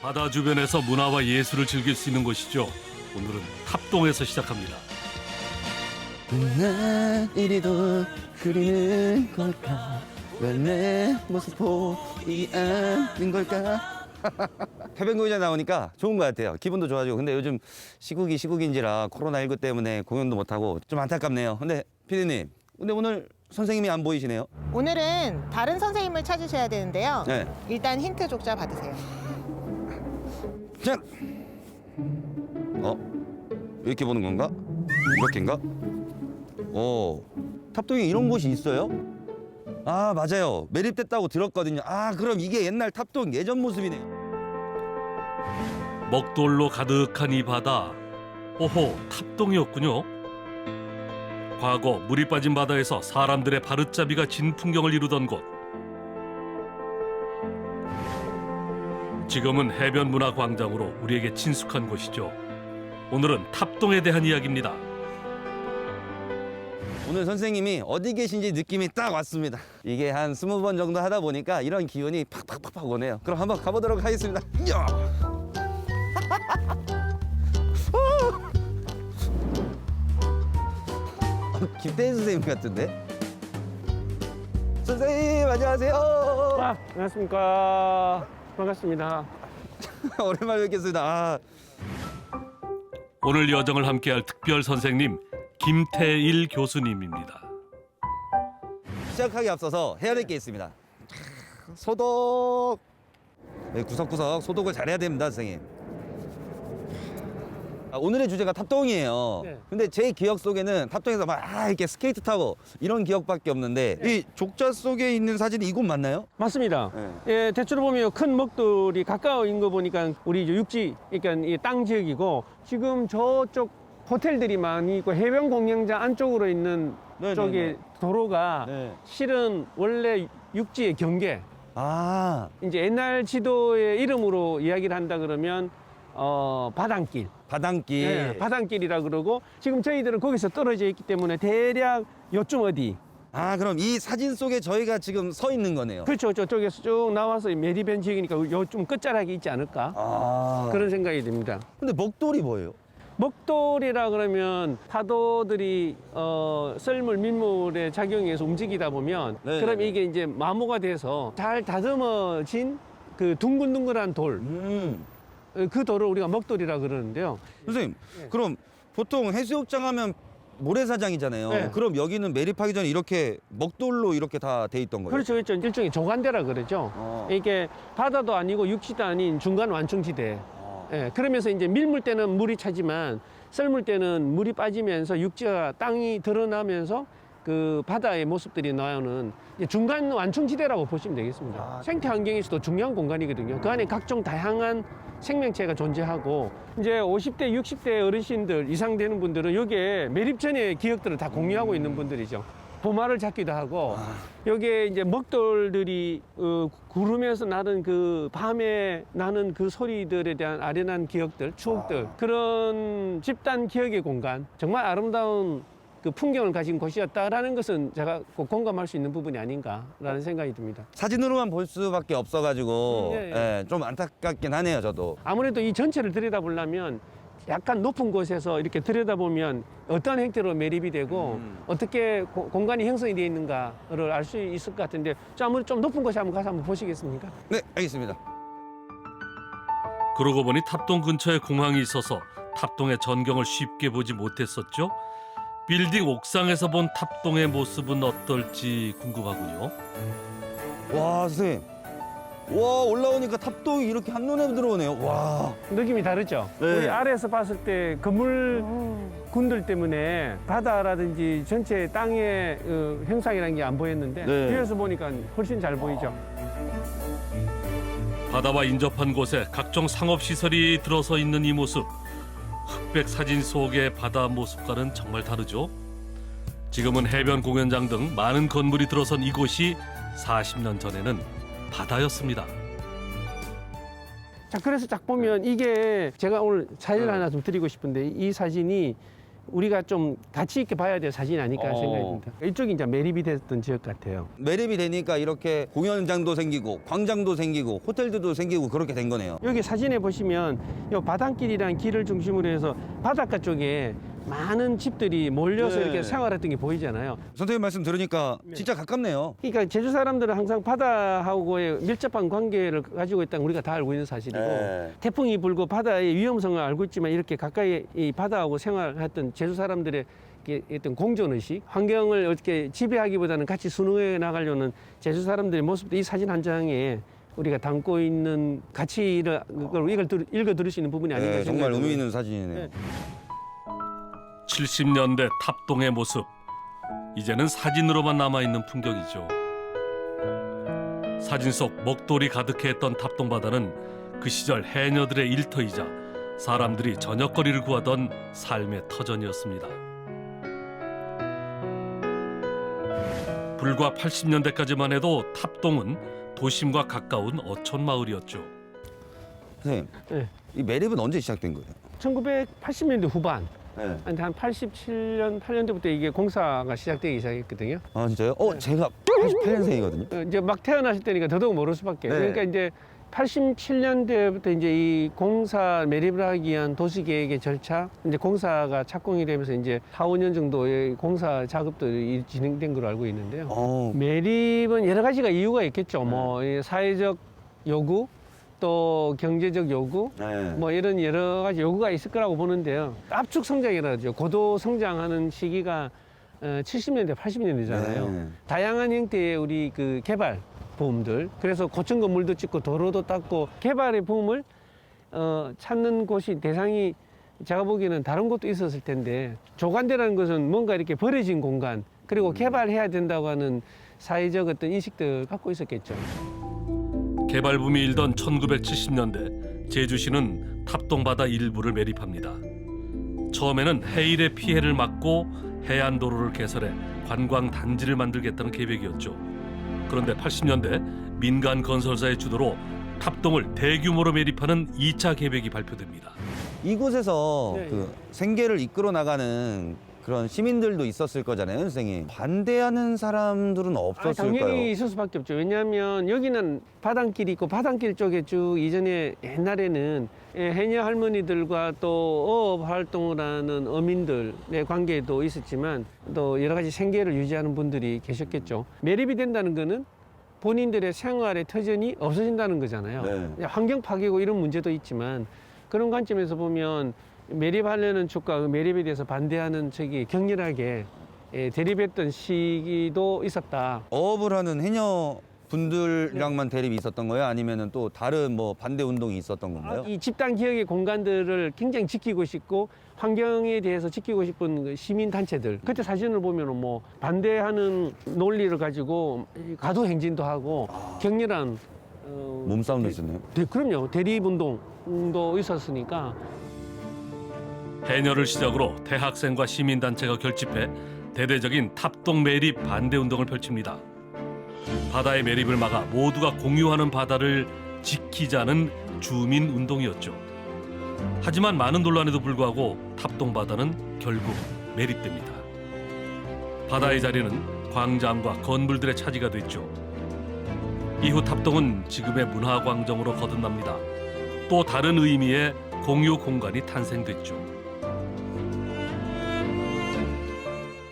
바다 주변에서 문화와 예술을 즐길 수 있는 곳이죠. 오늘은 탑동에서 시작합니다. 난 이리도 그리는 걸까? 왜 내 모습 보이 않는 걸까? 해변공연장 나오니까 좋은 것 같아요. 기분도 좋아지고. 근데 요즘 시국인지라 코로나19 때문에 공연도 못하고 좀 안타깝네요. 근데 피디님, 근데 오늘 선생님이 안 보이시네요. 오늘은 다른 선생님을 찾으셔야 되는데요. 네. 일단 힌트 족자 받으세요. 짠! 이렇게 보는 건가? 이렇게인가? 오, 탑동에 이런 곳이 있어요? 아, 맞아요. 매립됐다고 들었거든요. 아, 그럼 이게 옛날 탑동 예전 모습이네요. 먹돌로 가득한 이 바다. 오호, 탑동이었군요. 과거 물이 빠진 바다에서 사람들의 바르짜비가 진 풍경을 이루던 곳. 지금은 해변문화광장으로 우리에게 친숙한 곳이죠. 오늘은 탑동에 대한 이야기입니다. 오늘 선생님이 어디 계신지 느낌이 딱 왔습니다. 이게 한 20번 정도 하다 보니까 이런 기운이 팍팍팍팍 오네요. 그럼 한번 가보도록 하겠습니다. 이야! 김태희 선생님 같은데? 선생님 안녕하세요. 아, 안녕하십니까. 반갑습니다. 오랜만에 뵙겠습니다. 아, 오늘 여정을 함께할 특별 선생님 김태일 교수님입니다. 시작하기 앞서서 해야 될 게 있습니다. 소독. 네, 구석구석 소독을 잘해야 됩니다, 선생님. 오늘의 주제가 탑동이에요. 네. 근데 제 기억 속에는 탑동에서 막 이렇게 스케이트 타고 이런 기억밖에 없는데 이 족자 속에 있는 사진이 이곳 맞나요? 맞습니다. 네. 예, 대체로 보면 큰 먹돌이 가까워인 거 보니까 우리 이제 육지, 그러니까 이 땅 지역이고 지금 저쪽 호텔들이 많이 있고 해변 공연장 안쪽으로 있는 네, 쪽에 네, 네. 도로가 네. 실은 원래 육지의 경계. 아, 이제 옛날 지도의 이름으로 이야기를 한다 그러면 바단길. 바닷길. 예, 바단길이라 그러고 지금 저희들은 거기서 떨어져 있기 때문에 대략 요쯤 어디. 아, 그럼 이 사진 속에 저희가 지금 서 있는 거네요. 그렇죠. 저쪽에서 쭉 나와서 메리변 지역이니까 요좀 끝자락에 있지 않을까? 아, 그런 생각이 듭니다. 근데 먹돌이 뭐예요? 먹돌이라 그러면 파도들이 썰물 민물에 작용해서 움직이다 보면 네, 그럼 네. 이게 이제 마모가 돼서 잘 다듬어진 그 둥글둥글한 돌, 그 돌을 우리가 먹돌이라 그러는데요. 선생님, 네. 그럼 보통 해수욕장 하면 모래사장이잖아요. 네. 그럼 여기는 매립하기 전에 이렇게 먹돌로 이렇게 다 돼 있던 거예요? 그렇죠, 그렇죠. 일종의 조간대라 그러죠. 이게 바다도 아니고 육지도 아닌 중간 완충지대. 예, 그러면서 이제 밀물 때는 물이 차지만 썰물 때는 물이 빠지면서 육지가 땅이 드러나면서 그 바다의 모습들이 나오는 이제 중간 완충지대라고 보시면 되겠습니다. 아, 생태 환경에서도 중요한 공간이거든요. 그 안에 각종 다양한 생명체가 존재하고 이제 50대, 60대 어르신들 이상 되는 분들은 여기에 매립 전의 기억들을 다 공유하고 있는 분들이죠. 보마를 잡기도 하고 여기에 이제 먹돌들이 구르면서 나는 그 밤에 나는 그 소리들에 대한 아련한 기억들, 추억들 그런 집단 기억의 공간 정말 아름다운 그 풍경을 가진 곳이었다라는 것은 제가 꼭 공감할 수 있는 부분이 아닌가라는 생각이 듭니다. 사진으로만 볼 수밖에 없어가지고 예, 예. 예, 좀 안타깝긴 하네요, 저도. 아무래도 이 전체를 들여다보려면 약간 높은 곳에서 이렇게 들여다보면 어떤 형태로 매립이 되고 어떻게 공간이 형성이 되어 있는가를 알 수 있을 것 같은데 아무래도 좀 높은 곳에 한번 가서 한번 보시겠습니까? 네, 알겠습니다. 그러고 보니 탑동 근처에 공항이 있어서 탑동의 전경을 쉽게 보지 못했었죠. 빌딩 옥상에서 본 탑동의 모습은 어떨지 궁금하군요. 와, 선생님. 와, 올라오니까 탑동이 이렇게 한눈에 들어오네요. 와. 느낌이 다르죠? 네. 우리 아래에서 봤을 때 건물 군들 때문에 바다라든지 전체 땅의 형상이라는 게 안 보였는데 네. 위에서 보니까 훨씬 잘 보이죠. 바다와 인접한 곳에 각종 상업시설이 들어서 있는 이 모습. 흑백 사진 속의 바다 모습과는 정말 다르죠. 지금은 해변 공연장 등 많은 건물이 들어선 이곳이 40년 전에는 바다였습니다. 자, 그래서 딱 보면 이게 제가 오늘 사진을 하나 좀 드리고 싶은데 이 사진이 우리가 좀 가치 있게 봐야 될 사진이 아닐까 생각이 듭니다. 이쪽이 이제 매립이 됐던 지역 같아요. 매립이 되니까 이렇게 공연장도 생기고 광장도 생기고 호텔들도 생기고 그렇게 된 거네요. 여기 사진에 보시면 이 바닷길이란 길을 중심으로 해서 바닷가 쪽에 많은 집들이 몰려서 네. 이렇게 생활했던 게 보이잖아요. 선생님 말씀 들으니까 네. 진짜 가깝네요. 그러니까 제주 사람들은 항상 바다하고의 밀접한 관계를 가지고 있다는 걸 우리가 다 알고 있는 사실이고 네. 태풍이 불고 바다의 위험성을 알고 있지만 이렇게 가까이 이 바다하고 생활했던 제주 사람들의 어떤 공존의식, 환경을 어떻게 지배하기보다는 같이 순응해 나가려는 제주 사람들의 모습도 이 사진 한 장에 우리가 담고 있는 가치를 읽어 들을 수 있는 부분이 아닌가 네, 생각이 정말 의미 듭니다. 있는 사진이네요. 네. 70년대 탑동의 모습, 이제는 사진으로만 남아있는 풍경이죠. 사진 속 먹돌이 가득했던 탑동바다는 그 시절 해녀들의 일터이자 사람들이 저녁거리를 구하던 삶의 터전이었습니다. 불과 80년대까지만 해도 탑동은 도심과 가까운 어촌 마을이었죠. 선생님, 네. 이 매립은 언제 시작된 거예요? 1980년대 후반, 네. 한 87년, 8년도부터 이게 공사가 시작되기 시작했거든요. 아 진짜요? 네. 제가 88년생이거든요. 이제 막 태어나실 때니까 더더욱 모를 수밖에. 네. 그러니까 이제 87년대부터 이제 이 공사 매립을 하기 위한 도시계획의 절차, 이제 공사가 착공이 되면서 이제 4, 5년 정도의 공사 작업들이 진행된 걸로 알고 있는데요. 매립은 여러 가지가 이유가 있겠죠. 뭐 이 사회적 요구, 또 경제적 요구, 네. 뭐 이런 여러 가지 요구가 있을 거라고 보는데요. 압축 성장이라 하죠. 고도 성장하는 시기가 70년대, 80년대잖아요. 네. 다양한 형태의 우리 그 개발 부음들, 그래서 고층 건물도 짓고 도로도 닦고 개발의 부음을 찾는 곳이 대상이 제가 보기에는 다른 곳도 있었을 텐데, 조간대라는 것은 뭔가 이렇게 버려진 공간, 그리고 개발해야 된다고 하는 사회적 어떤 인식들 갖고 있었겠죠. 개발붐이 일던 1970년대 제주시는 탑동바다 일부를 매립합니다. 처음에는 해일의 피해를 막고 해안도로를 개설해 관광 단지를 만들겠다는 계획이었죠. 그런데 80년대 민간 건설사의 주도로 탑동을 대규모로 매립하는 2차 계획이 발표됩니다. 이곳에서 네. 그 생계를 이끌어 나가는 그런 시민들도 있었을 거잖아요, 선생님. 반대하는 사람들은 없었을까요? 당연히 있을 수밖에 없죠. 왜냐하면 여기는 바닷길이 있고 바닷길 쪽에 쭉 이전에 옛날에는 해녀 할머니들과 또 어업 활동을 하는 어민들의 관계도 있었지만 또 여러 가지 생계를 유지하는 분들이 계셨겠죠. 매립이 된다는 거는 본인들의 생활의 터전이 없어진다는 거잖아요. 네. 환경 파괴고 이런 문제도 있지만 그런 관점에서 보면 매립하려는 쪽과 그 매립에 대해서 반대하는 쪽이 격렬하게 대립했던 시기도 있었다. 어업을 하는 해녀 분들이랑만 대립이 있었던 거예요? 아니면은 또 다른 뭐 반대 운동이 있었던 건가요? 이 집단 기억의 공간들을 굉장히 지키고 싶고 환경에 대해서 지키고 싶은 그 시민 단체들, 그때 사진을 보면은 뭐 반대하는 논리를 가지고 가도 행진도 하고 격렬한 몸싸움도 있었네요. 그럼요, 대립 운동도 있었으니까. 해녀를 시작으로 대학생과 시민단체가 결집해 대대적인 탑동 매립 반대 운동을 펼칩니다. 바다의 매립을 막아 모두가 공유하는 바다를 지키자는 주민 운동이었죠. 하지만 많은 논란에도 불구하고 탑동 바다는 결국 매립됩니다. 바다의 자리는 광장과 건물들의 차지가 됐죠. 이후 탑동은 지금의 문화광정으로 거듭납니다. 또 다른 의미의 공유 공간이 탄생됐죠.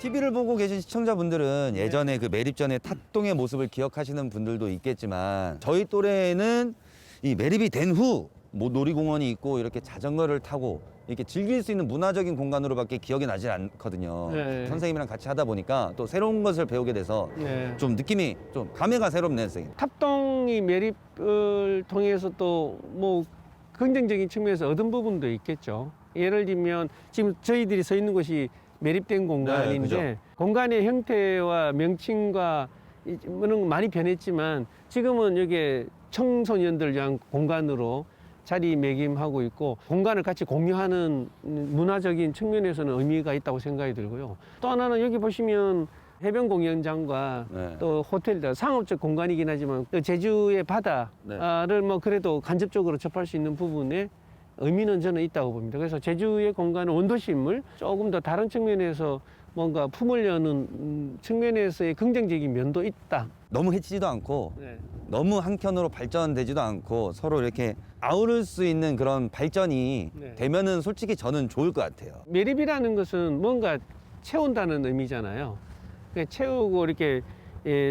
TV를 보고 계신 시청자분들은 예전에 그 매립 전에 탑동의 모습을 기억하시는 분들도 있겠지만 저희 또래는 이 매립이 된 후 뭐 놀이공원이 있고 이렇게 자전거를 타고 이렇게 즐길 수 있는 문화적인 공간으로밖에 기억이 나질 않거든요. 네. 선생님이랑 같이 하다 보니까 또 새로운 것을 배우게 돼서 네. 좀 느낌이 좀 감회가 새롭네요, 선생님. 탑동이 매립을 통해서 또 뭐 긍정적인 측면에서 얻은 부분도 있겠죠. 예를 들면 지금 저희들이 서 있는 곳이 매립된 공간인데 그죠. 공간의 형태와 명칭과 이는 많이 변했지만 지금은 여기에 청소년들 위한 공간으로 자리매김하고 있고 공간을 같이 공유하는 문화적인 측면에서는 의미가 있다고 생각이 들고요. 또 하나는 여기 보시면 해변 공연장과 네. 또 호텔들, 상업적 공간이긴 하지만 또 제주의 바다를 네. 뭐 그래도 간접적으로 접할 수 있는 부분에 의미는 저는 있다고 봅니다. 그래서 제주의 공간은 원도심을 조금 더 다른 측면에서 뭔가 품을 여는 측면에서의 긍정적인 면도 있다. 너무 해치지도 않고 네. 너무 한켠으로 발전되지도 않고 서로 이렇게 아우를 수 있는 그런 발전이 네. 되면은 솔직히 저는 좋을 것 같아요. 매립이라는 것은 뭔가 채운다는 의미잖아요. 그러니까 채우고 이렇게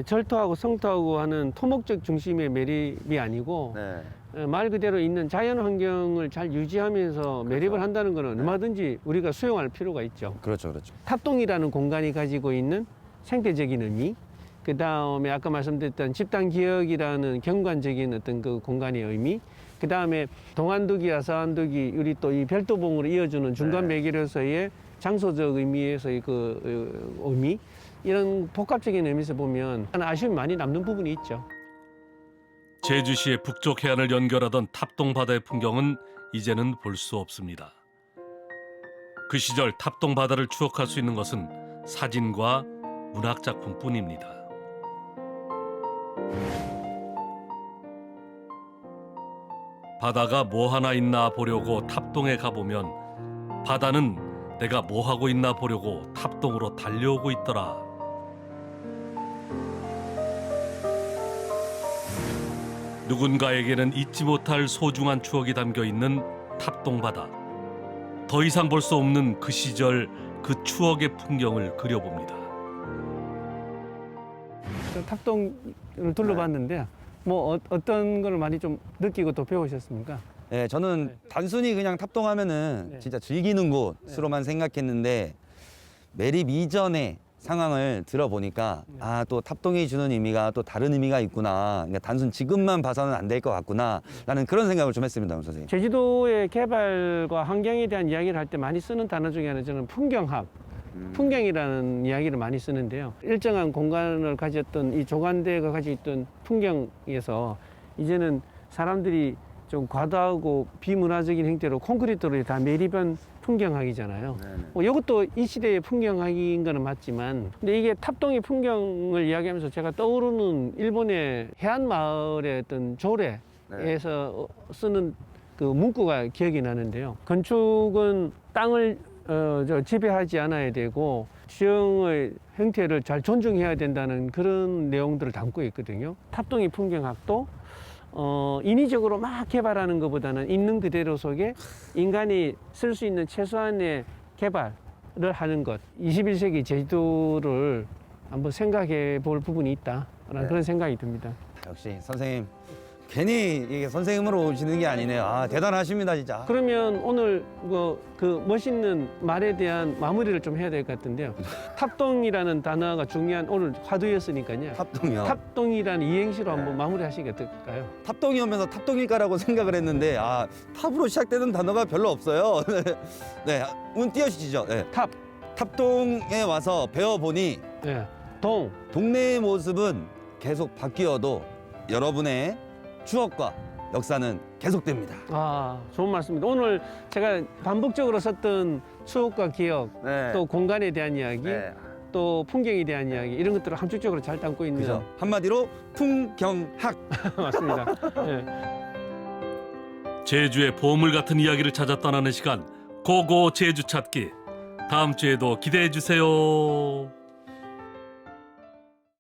절토하고 성토하고 하는 토목적 중심의 매립이 아니고 네. 말 그대로 있는 자연 환경을 잘 유지하면서 매립을 한다는 것은 얼마든지 우리가 수용할 필요가 있죠. 그렇죠, 그렇죠. 탑동이라는 공간이 가지고 있는 생태적인 의미, 그 다음에 아까 말씀드렸던 집단 기억이라는 경관적인 어떤 그 공간의 의미, 그 다음에 동안두기와 서안두기, 우리 또 이 별도봉으로 이어주는 중간 네. 매개로서의 장소적 의미에서의 그 의미, 이런 복합적인 의미에서 보면 아쉬움이 많이 남는 부분이 있죠. 제주시의 북쪽 해안을 연결하던 탑동 바다의 풍경은 이제는 볼 수 없습니다. 그 시절 탑동 바다를 추억할 수 있는 것은 사진과 문학 작품뿐입니다. 바다가 뭐 하나 있나 보려고 탑동에 가보면 바다는 내가 뭐 하고 있나 보려고 탑동으로 달려오고 있더라. 누군가에게는 잊지 못할 소중한 추억이 담겨 있는 탑동 바다. 더 이상 볼 수 없는 그 시절 그 추억의 풍경을 그려봅니다. 탑동을 둘러봤는데 뭐 어떤 걸 많이 좀 느끼고 또 배우셨습니까? 네, 저는 네. 단순히 그냥 탑동하면은 네. 진짜 즐기는 곳으로만 생각했는데 매립 이전의 상황을 들어보니까 네. 아, 또 탑동이 주는 의미가 또 다른 의미가 있구나. 그러니까 단순 지금만 봐서는 안 될 것 같구나라는 그런 생각을 좀 했습니다, 선생님. 제주도의 개발과 환경에 대한 이야기를 할 때 많이 쓰는 단어 중에 하나는 저는 풍경학, 풍경이라는 이야기를 많이 쓰는데요. 일정한 공간을 가졌던 이 조간대가 가지고 있던 풍경에서 이제는 사람들이 좀 과도하고 비문화적인 형태로 콘크리트로 다 매립한 풍경학이잖아요. 이것도 이 시대의 풍경학인 거는 맞지만, 근데 이게 탑동의 풍경을 이야기하면서 제가 떠오르는 일본의 해안 마을의 어떤 조례에서 쓰는 그 문구가 기억이 나는데요. 건축은 땅을 지배하지 않아야 되고 지형의 형태를 잘 존중해야 된다는 그런 내용들을 담고 있거든요. 탑동의 풍경학도 인위적으로 막 개발하는 것보다는 있는 그대로 속에 인간이 쓸 수 있는 최소한의 개발을 하는 것. 21세기 제주도를 한번 생각해 볼 부분이 있다라는 네. 그런 생각이 듭니다. 역시 선생님 괜히 이게 선생님으로 오시는 게 아니네요. 아, 대단하십니다, 진짜. 그러면 오늘 그 멋있는 말에 대한 마무리를 좀 해야 될 것 같은데요. 탑동이라는 단어가 중요한 오늘 화두였으니까요. 탑동이요. 탑동이라는 이행시로 한번 마무리하시는 게 어떨까요? 탑동이 오면서 탑동일까라고 생각을 했는데 아, 탑으로 시작되는 단어가 별로 없어요. 네, 운 띄워주시죠. 네. 탑, 탑동에 와서 배워보니 네. 동, 동네의 모습은 계속 바뀌어도 여러분의 추억과 역사는 계속됩니다. 아, 좋은 말씀입니다. 오늘 제가 반복적으로 썼던 추억과 기억, 네. 또 공간에 대한 이야기, 또 풍경에 대한 이야기, 이런 것들을 함축적으로 잘 담고 있는. 그죠. 한마디로 풍경학. 맞습니다. 네. 제주의 보물 같은 이야기를 찾아 떠나는 시간 고고 제주 찾기. 다음 주에도 기대해 주세요.